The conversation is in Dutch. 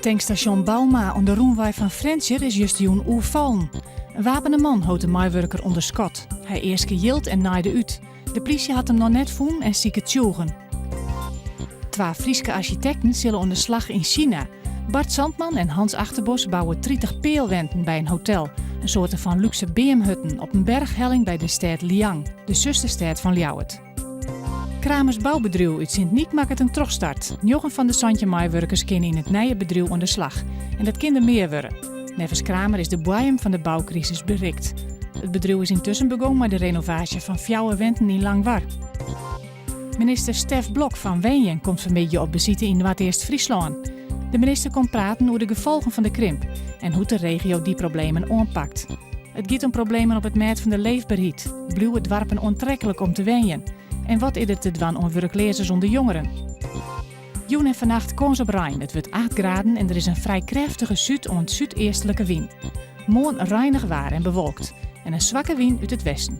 Tankstation Bauma aan de Roenwij van Frenscher is juist joen oervallen. Een wapende man houdt de maaiwerker onder schot. Hij eerst gejild en naaide uit. De politie had hem nog net voen en zieke tjoegen. 2 Frieske architecten zullen onder slag in China. Bart Zandman en Hans Achterbos bouwen 30 peelwenten bij een hotel. Een soort van luxe beamhutten op een berghelling bij de stad Liang, de zusterstad van Ljouwert. Kramers bouwbedrijf uit Sint-Niek maakt het een terugstart. 9 van de Santje-maaiwerkers kunnen in het nieuwe bedrijf aan de slag. En dat kan er meer worden. Nevens Kramer is de boeiem van de bouwcrisis bereikt. Het bedrijf is intussen begonnen met de renovatie van 4 wenten in Langwar. Minister Stef Blok van Wenjen komt vanmiddag op bezoek in Noord-Eerst-Friesland. De minister komt praten over de gevolgen van de krimp en hoe de regio die problemen aanpakt. Het gaat om problemen op het meet van de leefbaarheid. Blijft het dorpen onttrekkelijk om te wenjen? En wat is er te doen om werklozen onder jongeren? Joen en vannacht kans op Rijn. Het wordt 8 graden en er is een vrij krachtige zuid-zuideestelijke wind. Morgen reinig waar en bewolkt. En een zwakke wind uit het westen.